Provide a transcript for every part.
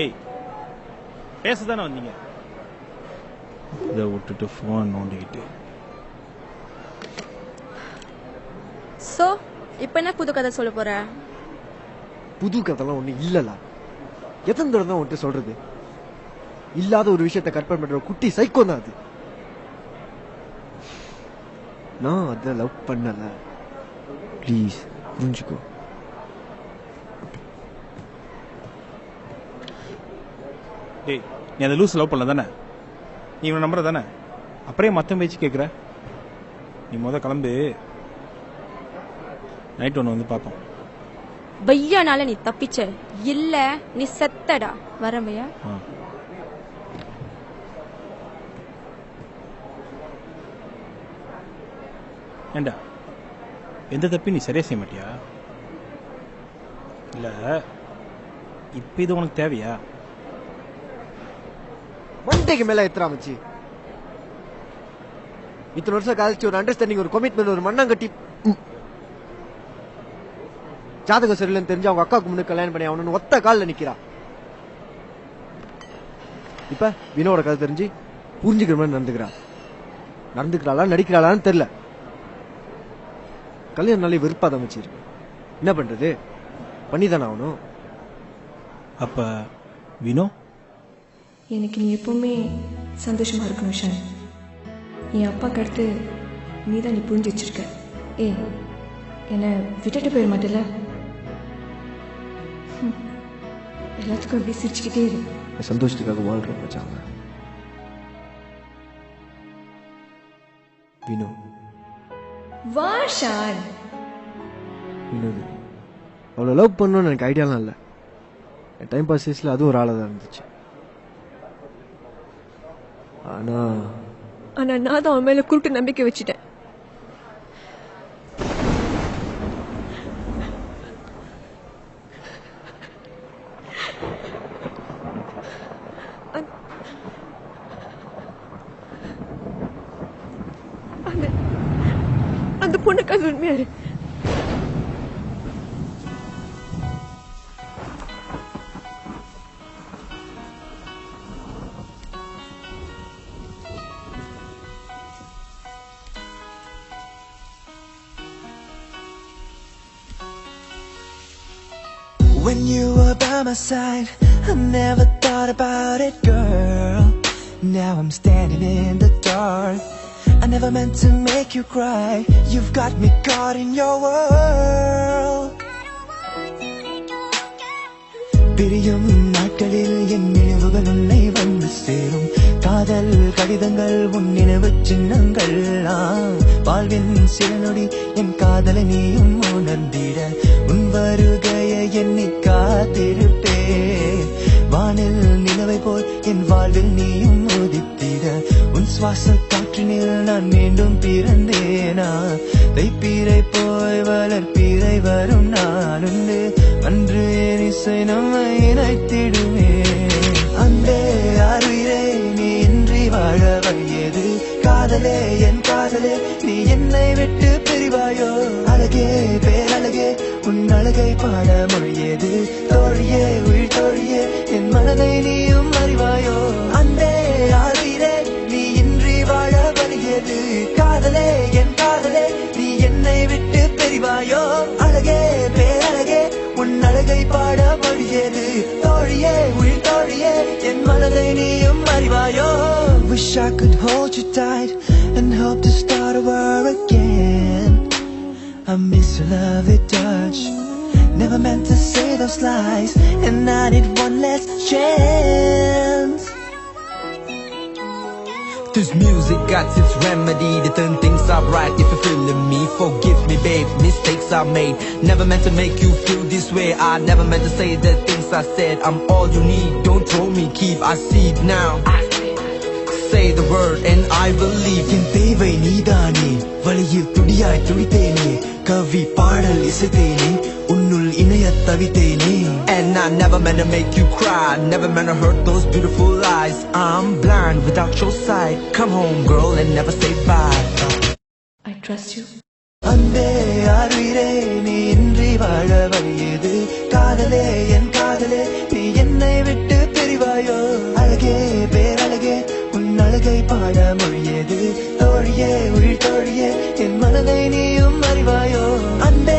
ஏய் பேசதானே வந்தீங்க? இதை விட்டுட்டு ஃபோன் நோண்டிக்கிட்டு. சோ இப்போ என்ன புது கதை சொல்ல போற? புது கதைலாம் ஒண்ணு இல்லல. எத்தனை தடவை தான் உன்கிட்ட சொல்றது? இல்லாத ஒரு விஷயத்தை கற்பனை பண்ற குட்டி சைக்கோ தான் அது. நான் அத லவ் பண்ணல. ப்ளீஸ் புரிஞ்சுக்கோ. டேய் நீ அந்த லூஸ் லவ் பண்ணல தானே? நீ இவனை நம்புற தானே? அப்புறம் மற்ற பேச்சு கேட்குற? நீ கிளம்பு, நைட் ஒன்று வந்து பார்ப்போம். பையானால நீ தப்பிச்ச இல்ல, நீ செத்தடா. வரேன் பையா. ஏண்டா எந்த தப்பி நீ சரியா செய்ய மாட்டியா? இல்ல இப்ப இது உனக்கு தேவையா? மண்டைக்கு மேல எத்தராமச்சு. இத்தனை வருஷம் கழிச்சு ஒரு அண்டர்ஸ்டாண்டிங், ஒரு கமிட்மெண்ட், ஒரு மண்ணாங்கட்டி. ஜாதகம் சரியில்லைன்னு தெரிஞ்சு அவங்க அக்காவுக்கு முன்னு கல்யாணம் பண்ணி அவனு ஒத்த காலில் நிக்கிறா. இப்ப வினோட கதை தெரிஞ்சு புரிஞ்சுக்கிற மாதிரி நடந்துக்கிறாளா நடிக்கிறாளான்னு தெரியல. கல்யாணம் நாளே வெறுப்பாத அமைச்சிருக்கு. என்ன பண்றது? பண்ணிதானே ஆகணும். அப்ப வினோ எனக்கு நீ எப்பவுமே சந்தோஷமா இருக்கணும் ஷான். என் அப்பாக்கு அடுத்து நீ தான் நீ புரிஞ்சு வச்சிருக்க. என்னை விட்டுட்டு போயிட மாட்டேல? எல்லாத்துக்கும் அப்படியே சிரிச்சுக்கிட்டே இரு. சந்தோஷத்துக்காக வாழ்றோம் வச்சாங்க. வினோ வா ஷான். வினோது அவளை லவ் பண்ணணும்னு எனக்கு ஐடியாலாம் இல்லை. என் டைம் பாஸஸ்ல அதுவும் ஒரு ஆளாக தான் இருந்துச்சு. ஆனா நான் தான் அவன் மேல குருட்டு நம்பிக்கை வச்சுட்டேன். அந்த பொண்ணுக்கு அது உண்மையா இருக்கு. When you were by my side, I never thought about it, girl. Now I'm standing in the dark. I never meant to make you cry. You've got me caught in your world. பிரியும் நாட்களில் என் நினைவுகள் உன்னை வந்து சேரும். காதல் கடிதங்கள் உன் நினைவு சின்னங்கள். வாழ்வின் சில நொடி என் காதலை நீயும் உணர்ந்திட உன் வருகையை எண்ணி காத்திருப்பே. வானில் நிலவை போல் என் வாழ்வில் நீயும் உதித்திட உன் சுவாச காற்றினில் நான் மீண்டும் பிறந்தேனா. தைப்பீரை போய் வளர்ப்பீரை வரும் நாளுண்டு. அன்று என் இசை நம்மை இணைத்திடுமே. அன்பே அருயிரே நீ இன்றி வாழ வழியது. காதலே என் காதலே நீ என்னை விட்டு பிரிவாயோ. அழகே பேரழகே உன் அழகை பாட மொழியது. தோழியே உயிர் தோழியே என் மனதை நீயும் அறிவாயோ. அன்பே அருயிரே நீ இன்றி வாழ வழியது. காதலே என் காதலே நீ என்னை விட்டு பிரிவாயோ. அழகே பேரழகே உன் அழகை பாட மொழியது. தோழியே உயிர் தோழியே என் மனதை நீயும் அறிவாயோ. Wish I could hold you tight and hope to start over again. I miss your lovely touch. Never meant to say those lies, and I need one last chance. This music got its remedy to turn things up right. If you're feeling me, forgive me babe, mistakes I made. Never meant to make you feel this way. I never meant to say the things I said. I'm all you need, don't throw me, keep I see it now. Say the word and I believe. என் தேவை நீதானே, வழியில் துடியாய் துடித்தேனே. கவி பாடல் இசைத்தேனே, உன்னுள் இணைய தவித்தேனே. And I never meant to make you cry, never meant to hurt those beautiful eyes. I'm blind without your sight. Come home girl and never say bye. I trust you. அன்பே அருயிரே நீ இன்றி வாழ வழியது. காதலே என் காதலே நீ என்னை விட்டு உன் அழகை பாட மொழியது தோழியே உயிர் தோழியே என் மனதை நீயும் அறிவாயோ அன்பே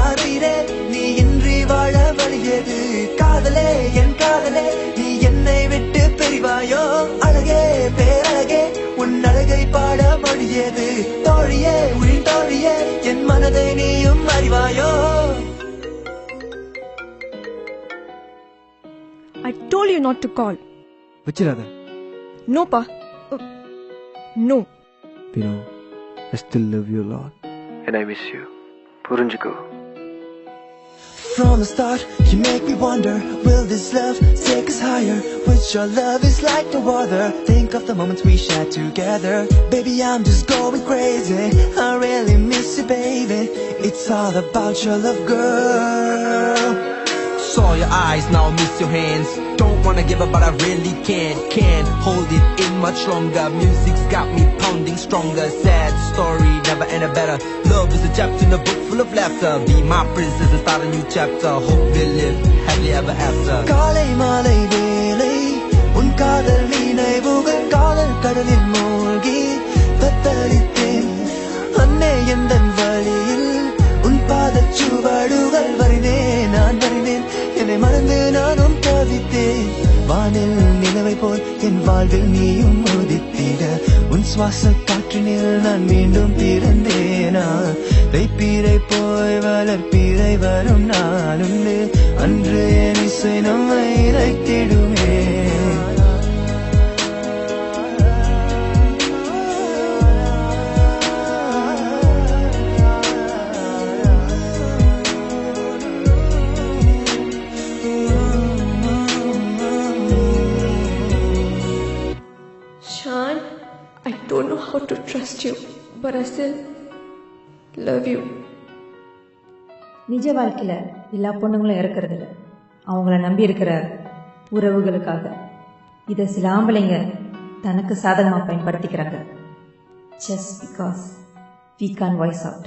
ஆறுயிரே நீ இன்றி வாழ வழியது காதலே என் காதலே நீ என்னை விட்டு பிரிவாயோ அழகே பேரழகே உன் அழகை பாட மொழியது தோழியே உயிர் தோழியே என் மனதை நீயும் அறிவாயோ. I told you not to call. வச்சிடாத. No, pa. No. You know, I still love you a lot. And I miss you. புரிஞ்சுக்கோ. From the start, you make me wonder, will this love take us higher? Which your love is like no other. Think of the moments we shared together. Baby, I'm just going crazy. I really miss you, baby. It's all about your love, girl. Saw your eyes, now miss your hands. Don't wanna give up, but I really can't hold it in much longer. Music's got me pounding stronger. Sad story, never end better. Love is a chapter in a book full of laughter. Be my princess and start a new chapter. Hope we live happily ever after. காலை மாலை வேளை உன் காதல் நினைவுகள் காதல் கடலில் மூழ்கி தத்தளித்தேன் அன்னே எந்தன் வழியில் உன் பாதச்சுவடுகள் வரைந்தேன் நான் வரைந்தேன் என்னை மறந்து நானும் தவித்தேன் வானில் நிலவை போல் என் வாழ்வில் நீயும் உதித்திட உன் சுவாச காற்றினில் நான் மீண்டும் பிறந்தேனா தைப்பீரை போய் வளர்ப்பீரை வரும் நாளுண்டு அன்று என் இசை நம்மை இணைத்திடுமே. Shan, I don't know how to trust you, but I still love you. நிஜ வாழ்க்கையில் எல்லா பொண்ணுங்களும் இறக்கறதில்ல, அவங்கள நம்பி இருக்கிற உறவுகளுக்காக. இதை சில ஆம்பளைங்க தனக்கு சாதகமாக பயன்படுத்திக்கிறாங்க. Just because we can't voice out.